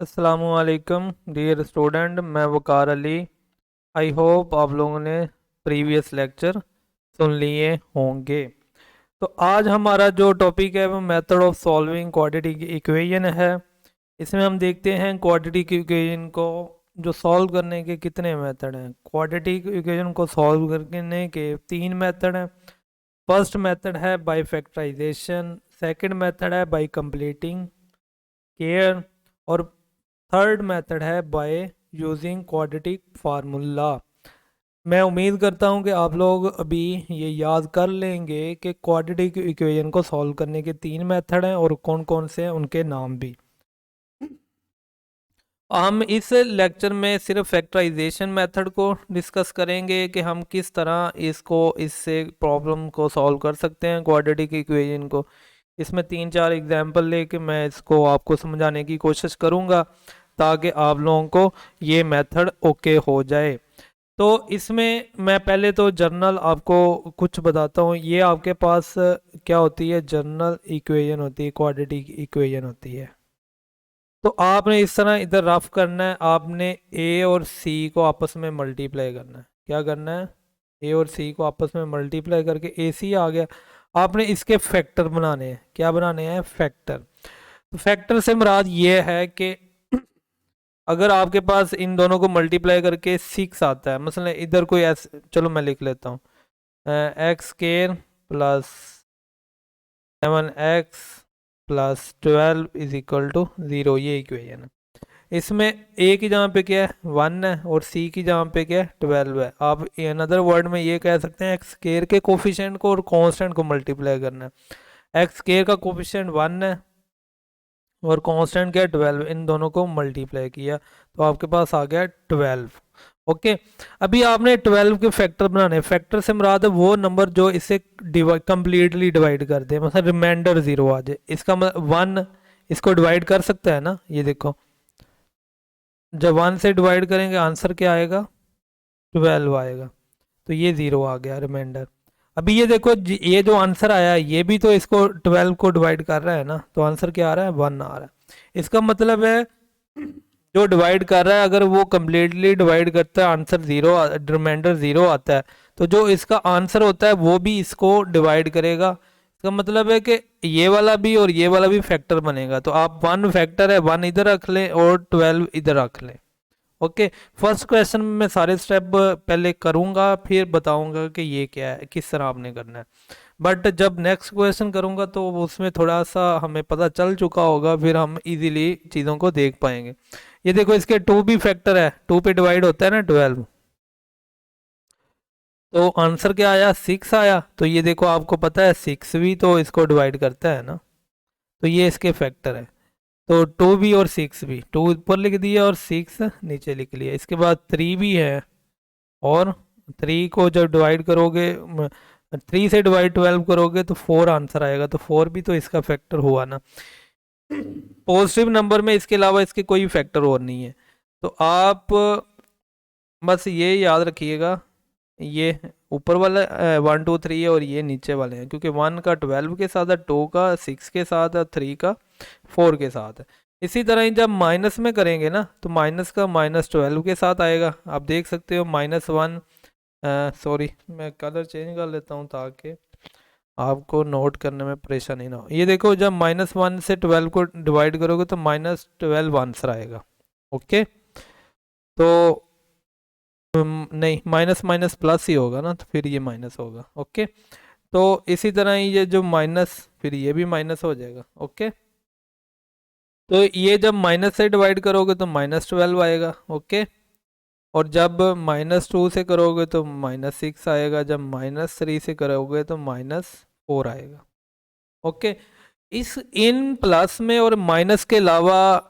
अस्सलामुअलैकुम dear student, मैं वकार Ali. I hope आप लोगों ने प्रीवियस लेक्चर सुन लिए होंगे। तो आज हमारा जो टॉपिक है वो method of solving quadratic equation है। इसमें हम देखते हैं क्वाड्रेटिक इक्वेशन को जो सॉल्व करने के कितने मेथड हैं। क्वाड्रेटिक इक्वेशन को सॉल्व करने के तीन मेथड हैं। फर्स्ट मेथड है बाय फैक्टराइजेशन, सेकंड मेथड है बाय कंप्लीटिंग केयर, और थर्ड मेथड है बाय यूजिंग क्वाड्रेटिक फार्मूला। मैं उम्मीद करता हूं कि आप लोग अभी ये याद कर लेंगे कि क्वाड्रेटिक इक्वेशन को सॉल्व करने के तीन मेथड हैं और कौन कौन से हैं उनके नाम भी। हम इस लेक्चर में सिर्फ फैक्टराइजेशन मेथड को डिस्कस करेंगे कि हम किस तरह इससे प्रॉब्लम को सॉल्व कर सकते हैं क्वाड्रेटिक इक्वेशन को। इसमें तीन चार एग्जांपल लेके मैं इसको आपको समझाने की कोशिश करूंगा ताकि आप लोगों को ये मेथड ओके हो जाए। तो इसमें मैं पहले तो जर्नल आपको कुछ बताता हूँ। ये आपके पास क्या होती है, जर्नल इक्वेशन होती है, क्वाड्रेटिक इक्वेशन होती है। तो आपने इस तरह इधर रफ करना है, आपने ए और सी को आपस में मल्टीप्लाई करना है। क्या करना है, ए और सी को आपस में मल्टीप्लाई करके ए सी आ गया। आपने इसके फैक्टर बनाने हैं। क्या बनाने हैं, फैक्टर। तो फैक्टर से मुराद ये है कि अगर आपके पास इन दोनों को मल्टीप्लाई करके 6 आता है, मसलन इधर कोई ऐसे, चलो मैं लिख लेता हूँ, x square plus 7x plus 12 is equal to 0, ये इक्वेशन है। इसमें ए की जगह पे क्या है, 1 है, और सी की जगह पे क्या है, 12 है। आप अनदर वर्ड में ये कह सकते हैं एक्स स्केयर के कोफिशिएंट को और कांस्टेंट को मल्टीप्लाई करना है। एक्स स्केयर का कोफिशिएंट 1 है और कांस्टेंट क्या है, 12। इन दोनों को मल्टीप्लाई किया तो आपके पास आ गया 12। ओके, अभी आपने 12 के फैक्टर बनाने। फैक्टर से मुराद है वो नंबर जो इसे कंप्लीटली डिवाइड कर दे, मतलब रिमाइंडर 0 आ जाए। इसका मतलब 1 इसको डिवाइड कर सकता है ना, ये देखो, जब 1 से डिवाइड करेंगे आंसर क्या आएगा, 12 आएगा। तो ये 0 आ गया रिमाइंडर। अभी ये देखो ये जो आंसर आया है ये भी तो इसको 12 को डिवाइड कर रहा है ना, तो आंसर क्या आ रहा है, 1 आ रहा है। इसका मतलब है जो डिवाइड कर रहा है अगर वो कम्प्लीटली डिवाइड करता है आंसर 0, रिमाइंडर 0 आता है, तो जो इसका आंसर होता है वो भी इसको डिवाइड करेगा। इसका मतलब है कि ये वाला भी और ये वाला भी फैक्टर बनेगा। तो आप 1 फैक्टर है, 1 इधर रख लें और 12 इधर रख लें। ओके, फर्स्ट क्वेश्चन में मैं सारे स्टेप पहले करूंगा फिर बताऊंगा कि ये क्या है, किस तरह आपने करना है। बट जब नेक्स्ट क्वेश्चन करूंगा तो उसमें थोड़ा सा हमें पता चल चुका होगा, फिर हम इजीली चीज़ों को देख पाएंगे। ये देखो इसके 2 भी फैक्टर है, 2 पे डिवाइड होता है ना 12, तो आंसर क्या आया, 6 आया। तो ये देखो आपको पता है 6 भी तो इसको डिवाइड करता है ना, तो ये इसके फैक्टर है। तो 2 भी और 6 भी, 2 ऊपर लिख दिया और 6 नीचे लिख लिया। इसके बाद 3 भी है, और 3 को जब डिवाइड करोगे, 3 से डिवाइड 12 करोगे तो 4 आंसर आएगा। तो 4 भी तो इसका फैक्टर हुआ ना। पॉजिटिव नंबर में इसके अलावा इसके कोई फैक्टर और नहीं है। तो आप बस ये याद रखिएगा, ये ऊपर वाला 1 2 3 है और ये नीचे वाले हैं, क्योंकि 1 का 12 के साथ है, 2 का 6 के साथ है, 3 का 4 के साथ है। इसी तरह ही जब माइनस में करेंगे ना तो माइनस का -12 के साथ आएगा। आप देख सकते हो -1, सॉरी मैं कलर चेंज कर लेता हूँ ताकि आपको नोट करने में परेशानी ना हो। ये देखो जब -1 से 12 को डिवाइड करोगे तो -12 आंसर आएगा। ओके, तो नहीं, माइनस माइनस प्लस ही होगा ना, तो फिर ये माइनस होगा। ओके, तो इसी तरह ही ये जो माइनस, फिर ये भी माइनस हो जाएगा। ओके, तो ये जब माइनस से डिवाइड करोगे तो -12 आएगा। ओके, और जब -2 से करोगे तो -6 आएगा, जब -3 से करोगे तो -4 आएगा। ओके, इस इन प्लस में और माइनस के अलावा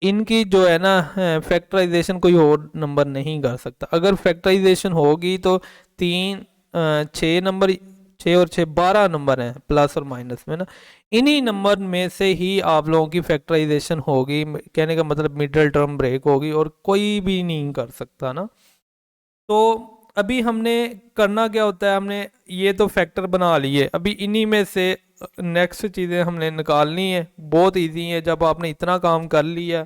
इनकी जो है ना फैक्टराइजेशन कोई और नंबर नहीं कर सकता। अगर फैक्टराइजेशन होगी तो 6 नंबर, 6 और 6 12 नंबर हैं प्लस और माइनस में ना, इन्हीं नंबर में से ही आप लोगों की फैक्टराइजेशन होगी। कहने का मतलब मिडिल टर्म ब्रेक होगी और कोई भी नहीं कर सकता ना। तो अभी हमने करना क्या होता है, हमने ये तो फैक्टर बना लिए, अभी इन्हीं में से नेक्स्ट चीज़ें हमने निकालनी है। बहुत इजी है, जब आपने इतना काम कर लिया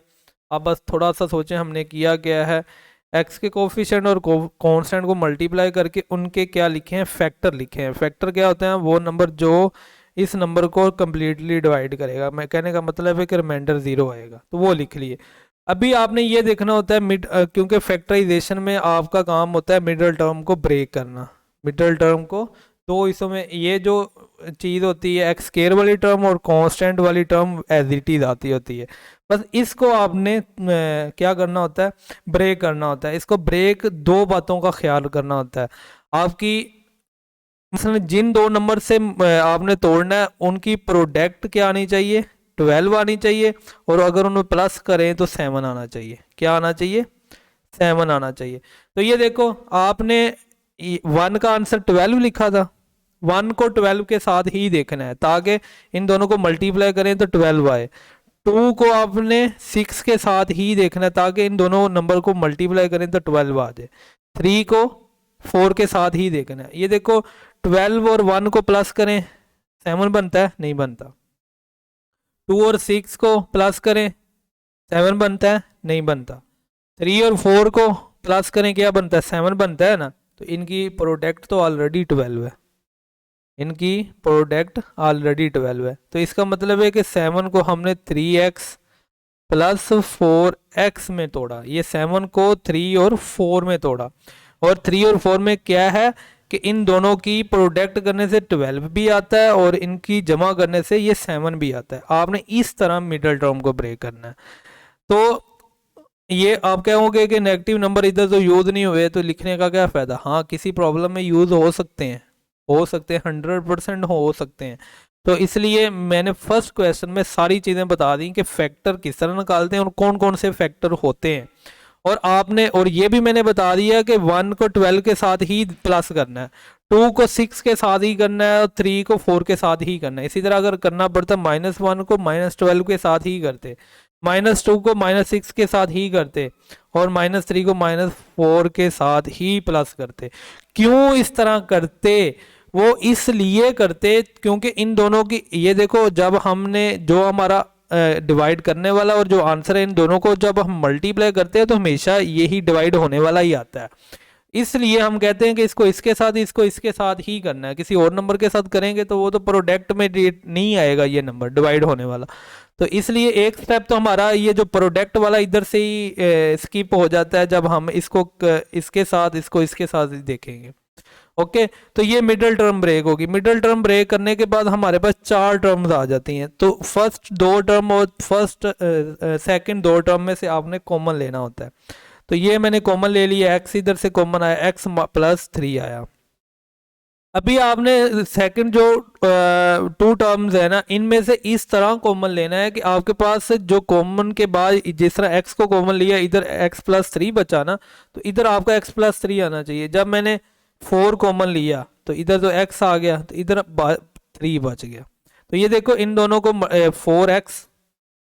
आप बस थोड़ा सा सोचें हमने किया क्या है, एक्स के कोफिशिएंट और कांस्टेंट को मल्टीप्लाई करके उनके क्या लिखे हैं, फैक्टर लिखे हैं। फैक्टर क्या होते हैं, वो नंबर जो इस नंबर को कम्प्लीटली डिवाइड करेगा। मैं कहने का मतलब है कि रिमाइंडर 0 आएगा, तो वो लिख लिए। अभी आपने ये देखना होता है क्योंकि फैक्टराइजेशन में आपका काम होता है मिडिल टर्म को ब्रेक करना। मिडिल टर्म को दो हिस्सों में, ये जो चीज़ होती है एक्स स्क्वायर वाली टर्म और कांस्टेंट वाली टर्म एज इट इज आती होती है, बस इसको आपने क्या करना होता है, ब्रेक करना होता है। इसको ब्रेक दो बातों का ख्याल करना होता है आपकी, मसलन जिन दो नंबर से आपने तोड़ना है उनकी प्रोडक्ट क्या आनी चाहिए, 12 आनी चाहिए, और अगर उन्हें प्लस करें तो 7 आना चाहिए। क्या आना चाहिए, 7 आना चाहिए। तो ये देखो आपने 1 का आंसर 12 लिखा था, 1 को 12 के साथ ही देखना है ताकि इन दोनों को मल्टीप्लाई करें तो 12 आए। 2 को आपने 6 के साथ ही देखना है ताकि इन दोनों नंबर को मल्टीप्लाई करें तो 12 आ जाए। 3 को 4 के साथ ही देखना है। ये देखो 12 और 1 को प्लस करें 7 बनता है, नहीं बनता। 2 और 6 को प्लस करें 7 बनता है, नहीं बनता। 3 और 4 को प्लस करें क्या बनता है, 7 बनता है ना। तो इनकी प्रोडक्ट तो ऑलरेडी 12 है, इनकी प्रोडक्ट ऑलरेडी 12 है। तो इसका मतलब है कि 7 को हमने 3x प्लस 4x में तोड़ा। ये 7 को 3 और 4 में तोड़ा, और 3 और 4 में क्या है कि इन दोनों की प्रोडक्ट करने से 12 भी आता है और इनकी जमा करने से ये 7 भी आता है। आपने इस तरह मिडिल टर्म को ब्रेक करना है। तो ये आप कहोगे कि नेगेटिव नंबर इधर तो यूज़ नहीं हुए तो लिखने का क्या फ़ायदा। हाँ, किसी प्रॉब्लम में यूज़ हो सकते हैं, 100% हो सकते हैं। तो इसलिए मैंने फर्स्ट क्वेश्चन में सारी चीज़ें बता दी कि फैक्टर किस तरह निकालते हैं और कौन कौन से फैक्टर होते हैं। और आपने, और ये भी मैंने बता दिया कि 1 को 12 के साथ ही प्लस करना है, 2 को 6 के साथ ही करना है, और 3 को 4 के साथ ही करना है। इसी तरह अगर करना पड़ता -1 को -12 के साथ ही करते, -2 को -6 के साथ ही करते, और -3 को -4 के साथ ही प्लस करते। क्यों इस तरह करते, वो इसलिए करते क्योंकि इन दोनों की, ये देखो जब हमने जो हमारा डिवाइड करने वाला और जो आंसर है इन दोनों को जब हम मल्टीप्लाई करते हैं तो हमेशा यही डिवाइड होने वाला ही आता है। इसलिए हम कहते हैं कि इसको इसके साथ, इसको इसके साथ ही करना है। किसी और नंबर के साथ करेंगे तो वो तो प्रोडक्ट में नहीं आएगा ये नंबर डिवाइड होने वाला। तो इसलिए एक स्टेप तो हमारा ये जो प्रोडक्ट वाला इधर से ही स्किप हो जाता है जब हम इसको इसके साथ, इसको इसके साथ ही देखेंगे। ओके, तो ये मिडिल टर्म ब्रेक होगी। मिडिल टर्म ब्रेक करने के बाद हमारे पास 4 टर्म्स आ जाती हैं। तो फर्स्ट 2 टर्म और सेकंड 2 टर्म में से आपने कॉमन लेना होता है। तो ये मैंने कॉमन ले लिया, x इधर से कॉमन आया, x + 3 आया। अभी आपने सेकंड जो 2 टर्म्स है ना, इनमें से इस तरह कॉमन लेना है कि आपके पास जो कॉमन के बाद जिस तरह x को कॉमन लिया, इधर x + 3 बचा ना, तो इधर आपका x + 3 आना चाहिए। जब मैंने 4 कॉमन लिया तो इधर तो x आ गया, तो इधर 3 बच गया। तो ये देखो इन दोनों को 4x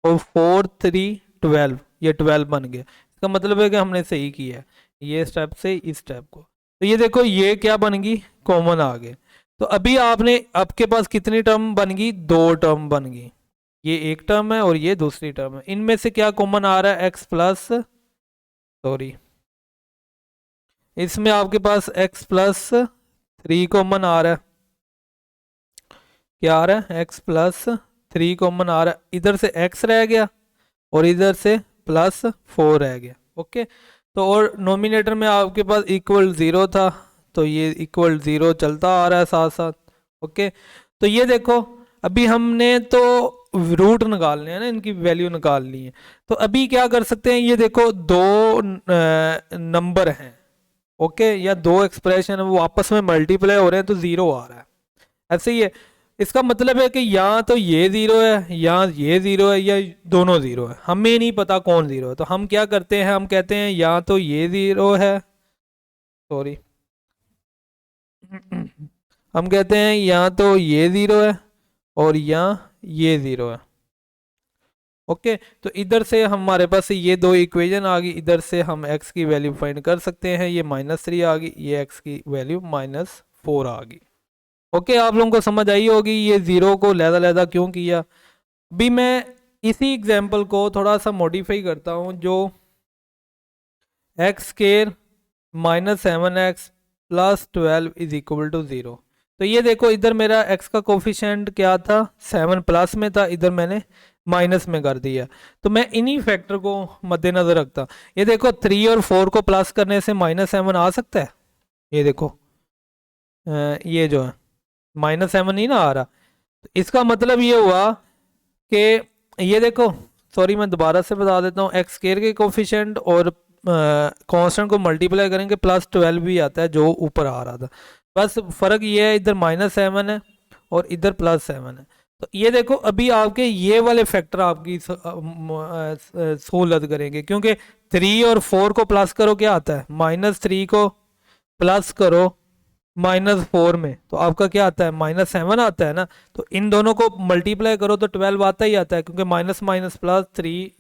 और 4 3 12, ये 12 बन गया। इसका मतलब है कि हमने सही किया ये स्टेप से इस स्टेप को। तो ये देखो ये क्या बन गई, कॉमन आ गए। तो अभी आपने, आपके पास कितनी टर्म बन गई, 2 टर्म बन गई। ये एक टर्म है और ये दूसरी टर्म है। इनमें से क्या कॉमन आ रहा है, इसमें आपके पास x + 3 कॉमन आ रहा है। क्या आ रहा है, x + 3 कॉमन आ रहा है। इधर से x रह गया और इधर से +4 रह गया। ओके, तो और नोमिनेटर में आपके पास इक्वल 0 था, तो ये इक्वल 0 चलता आ रहा है साथ साथ। ओके, तो ये देखो अभी हमने तो रूट निकालने हैं ना, इनकी वैल्यू निकाल ली है। तो अभी क्या कर सकते हैं, ये देखो 2 नंबर हैं, ओके, या 2 एक्सप्रेशन वो आपस में मल्टीप्लाई हो रहे हैं तो 0 आ रहा है। ऐसे ही है, इसका मतलब है कि या तो ये 0 है या ये 0 है या दोनों 0 है, हमें नहीं पता कौन 0 है। तो हम क्या करते हैं, हम कहते हैं या तो ये 0 है, सॉरी हम कहते हैं या तो ये 0 है और या ये 0 है। ओके, तो इधर से हमारे पास ये 2 इक्वेशन आ गई। इधर से हम x की वैल्यू फाइंड कर सकते हैं। ये -3 आ गई, ये x की वैल्यू -4 आ गई। ओके, आप लोगों को समझ आई होगी ये 0 को लहदा लहदा क्यों किया। अभी मैं इसी एग्जाम्पल को थोड़ा सा मॉडिफाई करता हूँ, जो x square -7x plus 12 is equal to 0। तो ये देखो इधर मेरा x का कोफिशिएंट क्या था, 7 प्लस में था, इधर मैंने माइनस में कर दिया। तो मैं इन्हीं फैक्टर को मद्देनजर रखता। ये देखो 3 और 4 को प्लस करने से -7 आ सकता है। ये देखो ये जो है -7 ही ना आ रहा। तो इसका मतलब ये हुआ कि ये देखो, सॉरी मैं दोबारा से बता देता हूँ, एक्स स्क्वायर के कोफिशिएंट और कांस्टेंट को मल्टीप्लाई करेंगे +12 भी आता है जो ऊपर आ रहा था। बस फ़र्क ये है, इधर -7 है और इधर +7 है। तो ये देखो अभी आपके ये वाले फैक्टर आपकी सहूलत करेंगे, क्योंकि 3 और 4 को प्लस करो क्या आता है, -3 को प्लस करो -4 में तो आपका क्या आता है, -7 आता है ना। तो इन दोनों को मल्टीप्लाई करो तो 12 आता ही आता है, क्योंकि माइनस माइनस प्लस 3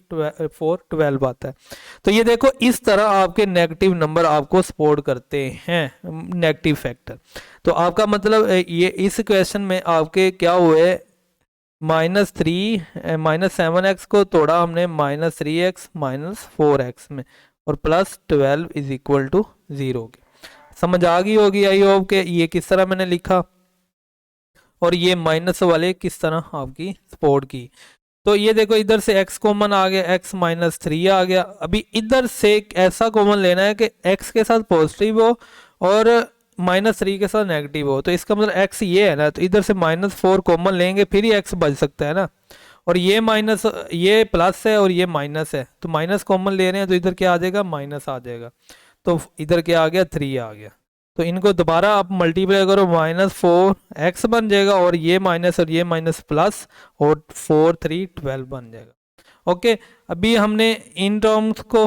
4 12 आता है। तो ये देखो इस तरह आपके नेगेटिव नंबर आपको सपोर्ट करते हैं, नेगेटिव फैक्टर। तो आपका मतलब ये इस क्वेश्चन में आपके क्या हुए, -7x को तोड़ा हमने -3x -4x में, और +12 इज इक्वल टू 0 के। समझ आ गई होगी आई होप के ये किस तरह मैंने लिखा, और ये माइनस वाले किस तरह आपकी सपोर्ट की। तो ये देखो इधर से x कॉमन आ गया, x -3 आ गया। अभी इधर से एक ऐसा कॉमन लेना है कि x के साथ पॉजिटिव हो और -3 के साथ नेगेटिव हो। तो इसका मतलब x ये है ना, तो इधर से -4 कॉमन लेंगे फिर ही x बच सकता है ना। और ये माइनस, ये प्लस है और ये माइनस है, तो माइनस कॉमन ले रहे हैं तो इधर क्या आ जाएगा, माइनस आ जाएगा। तो इधर क्या आ गया, 3 आ गया। तो इनको दोबारा आप मल्टीप्लाई करो, -4x बन जाएगा, और ये माइनस और ये माइनस प्लस, और 4 3 12 बन जाएगा। ओके, अभी हमने इन टर्म्स को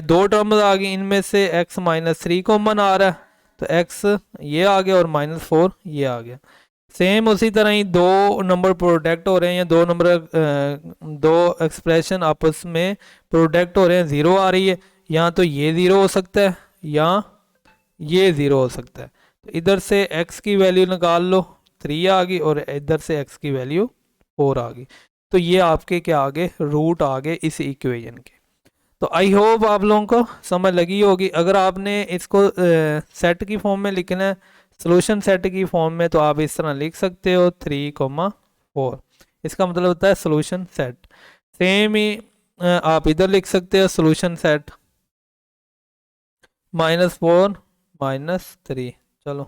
दो टर्म्स आ गई, इनमें से x -3 कॉमन आ रहा है, तो x ये आ गया और -4 ये आ गया। सेम उसी तरह ही दो नंबर प्रोडक्ट हो रहे हैं, दो नंबर दो एक्सप्रेशन आपस में प्रोडक्ट हो रहे हैं, 0 आ रही है। यहाँ तो ये 0 हो सकता है, यहाँ ये 0 हो सकता है। तो इधर से x की वैल्यू निकाल लो, 3 आ गई, और इधर से x की वैल्यू 4 आ गई। तो ये आपके क्या आ गए, रूट आ गए इस इक्वेशन के। तो आई होप आप लोगों को समझ लगी होगी। अगर आपने इसको सेट की फॉर्म में लिखना है, सोल्यूशन सेट की फॉर्म में, तो आप इस तरह लिख सकते हो 3,4। इसका मतलब होता है सोल्यूशन सेट। सेम ही आप इधर लिख सकते हो सोल्यूशन सेट -4 -3, चलो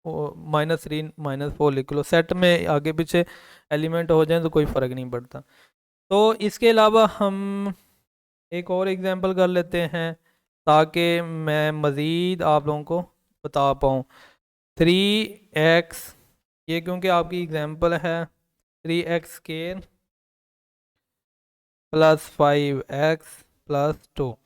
-3 -4 लिख लो। सेट में आगे पीछे एलिमेंट हो जाए तो कोई फ़र्क नहीं पड़ता। तो इसके अलावा हम एक और एग्जांपल कर लेते हैं, ताकि मैं मज़ीद आप लोगों को बता पाऊँ। 3x, ये क्योंकि आपकी एग्जांपल है, 3x² + 5x + 2।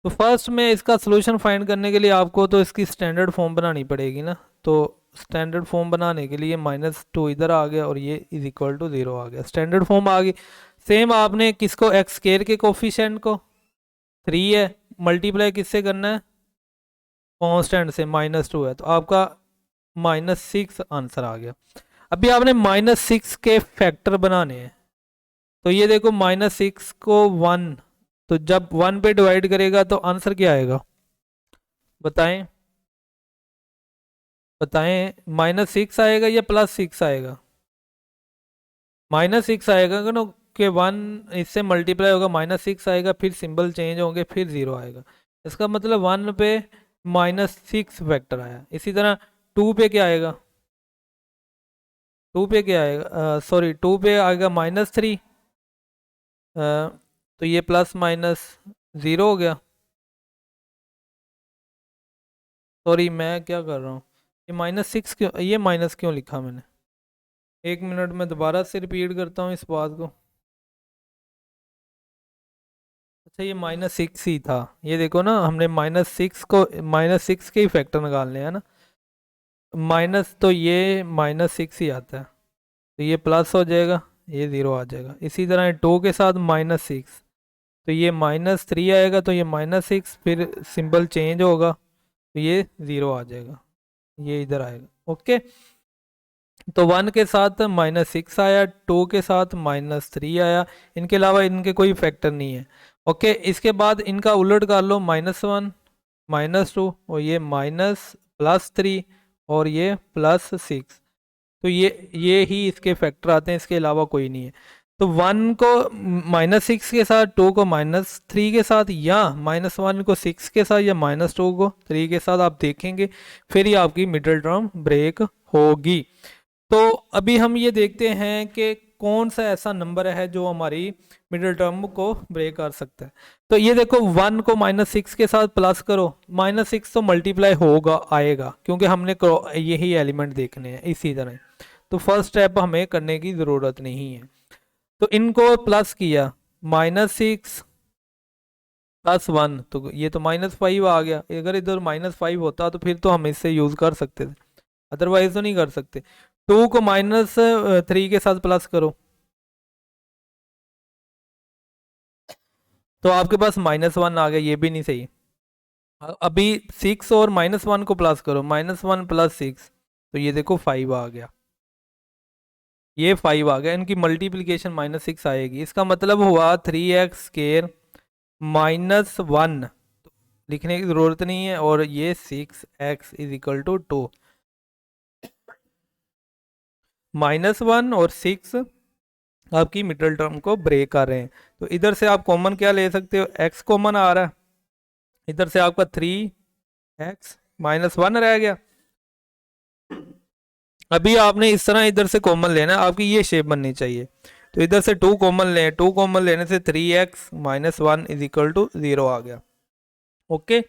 तो फर्स्ट में इसका सोल्यूशन फाइंड करने के लिए आपको तो इसकी स्टैंडर्ड फॉर्म बनानी पड़ेगी ना। तो स्टैंडर्ड फॉर्म बनाने के लिए -2 इधर आ गया और ये इज इक्वल टू 0 आ गया, स्टैंडर्ड फॉर्म आ गई। सेम आपने किसको, x² के कोफिशिएंट को 3 है, मल्टीप्लाई किससे करना है, कांस्टेंट से, -2 है, तो आपका -6 आंसर आ गया। अभी आपने -6 के फैक्टर बनाने हैं। तो ये देखो -6 को 1, तो जब 1 पे डिवाइड करेगा तो आंसर क्या आएगा, बताएं बताएं, -6 आएगा या +6 आएगा, -6 आएगा ना, कि 1 इससे मल्टीप्लाई होगा, -6 आएगा, फिर सिंबल चेंज होंगे, फिर 0 आएगा। इसका मतलब 1 पे -6 फैक्टर आया। इसी तरह 2 पे क्या आएगा, 2 पे क्या आएगा, सॉरी 2 पे आएगा -3, तो ये +- 0 हो गया। सॉरी मैं क्या कर रहा हूँ, ये -6 क्यों, ये माइनस क्यों लिखा मैंने, एक मिनट में दोबारा से रिपीट करता हूँ इस बात को। अच्छा ये -6 ही था, ये देखो ना, हमने -6 को, -6 के ही फैक्टर निकालने हैं ना, माइनस तो ये -6 ही आता है, तो ये प्लस हो जाएगा, ये 0 आ जाएगा। इसी तरह 2 के साथ -6, तो ये -3 आएगा, तो ये -6, फिर सिंबल चेंज होगा, तो ये 0 आ जाएगा, ये इधर आएगा। ओके, तो 1 के साथ -6 आया, 2 के साथ -3 आया, इनके अलावा इनके कोई फैक्टर नहीं है। ओके, इसके बाद इनका उलट कर लो, -1 -2 और ये +3 और ये +6। तो ये ही इसके फैक्टर आते हैं, इसके अलावा कोई नहीं है। तो 1 को -6 के साथ, 2 को -3 के साथ, या -1 को 6 के साथ, या -2 को 3 के साथ आप देखेंगे, फिर ही आपकी मिडिल टर्म ब्रेक होगी। तो अभी हम ये देखते हैं कि कौन सा ऐसा नंबर है जो हमारी मिडिल टर्म को ब्रेक कर सकता है। तो ये देखो, 1 को -6 के साथ प्लस करो, -6 तो मल्टीप्लाई होगा, आएगा, क्योंकि हमने यही एलिमेंट देखने हैं इसी तरह। तो फर्स्ट स्टेप हमें करने की ज़रूरत नहीं है। तो इनको प्लस किया, -6 +1, तो ये तो -5 आ गया। अगर इधर -5 होता तो फिर तो हम इससे यूज़ कर सकते थे, अदरवाइज तो नहीं कर सकते। 2 को -3 के साथ प्लस करो, तो आपके पास -1 आ गया, ये भी नहीं सही। अभी 6 और -1 को प्लस करो, -1 + 6, तो ये देखो 5 आ गया, ये 5 आ गया। इनकी मल्टीप्लिकेशन -6 आएगी, इसका मतलब हुआ 3x² -1 लिखने की ज़रूरत नहीं है, और ये 6x = 2। -1 और 6 आपकी मिडिल टर्म को ब्रेक कर रहे हैं। तो इधर से आप कॉमन क्या ले सकते हो, x कॉमन आ रहा है, इधर से आपका 3x -1 रह गया। अभी आपने इस तरह इधर से कॉमन लेना है, आपकी ये शेप बननी चाहिए। तो इधर से 2 कॉमन लें, 2 कॉमन लेने से 3x -1 = 0 आ गया। ओके,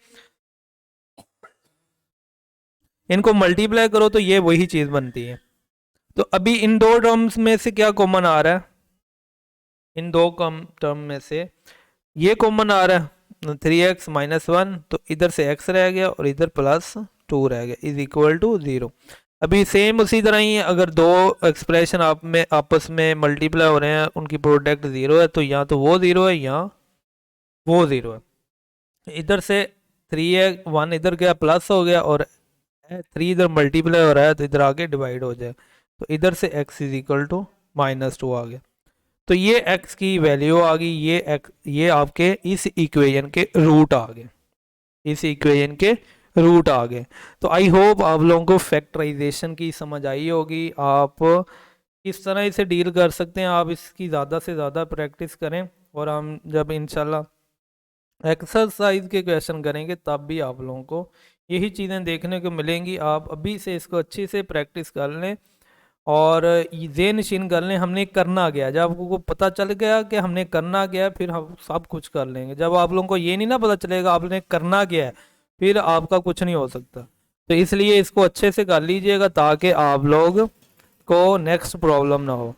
इनको मल्टीप्लाई करो तो ये वही चीज़ बनती है। तो अभी इन दो टर्म्स में से क्या कॉमन आ रहा है, इन दो टर्म में से ये कॉमन आ रहा है 3x -1, तो इधर से x रह गया और इधर +2 रह गया, = 0। अभी सेम उसी तरह ही अगर दो एक्सप्रेशन आप में आपस में मल्टीप्लाई हो रहे हैं, उनकी प्रोडक्ट 0 है, तो या तो वो 0 है या वो 0 है। इधर से 3x1 इधर गया प्लस हो गया, और 3 इधर मल्टीप्लाई हो रहा है, तो इधर आके डिवाइड हो जाए, तो इधर से x = -2 आ गया। तो ये x की वैल्यू आ गई, ये आपके इस इक्वेशन के रूट आ गए, इस इक्वेशन के रूट आ गए। तो आई होप आप लोगों को फैक्टराइजेशन की समझ आई होगी, आप किस तरह इसे डील कर सकते हैं। आप इसकी ज़्यादा से ज़्यादा प्रैक्टिस करें, और हम जब इंशाल्लाह एक्सरसाइज के क्वेश्चन करेंगे तब भी आप लोगों को यही चीज़ें देखने को मिलेंगी। आप अभी से इसको अच्छे से प्रैक्टिस कर लें और ये नशीन कर लें, हमने करना गया। जब आपको पता चल गया कि हमने करना गया, फिर हम सब कुछ कर लेंगे। जब आप लोगों को ये नहीं ना पता चलेगा आपने करना गया है, फिर आपका कुछ नहीं हो सकता। तो इसलिए इसको अच्छे से कर लीजिएगा, ताकि आप लोग को नेक्स्ट प्रॉब्लम ना हो।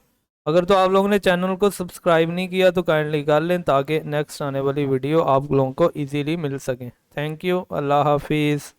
अगर तो आप लोगों ने चैनल को सब्सक्राइब नहीं किया तो काइंडली कर लें, ताकि नेक्स्ट आने वाली वीडियो आप लोगों को ईजीली मिल सके। थैंक यू, अल्लाह हाफिज़।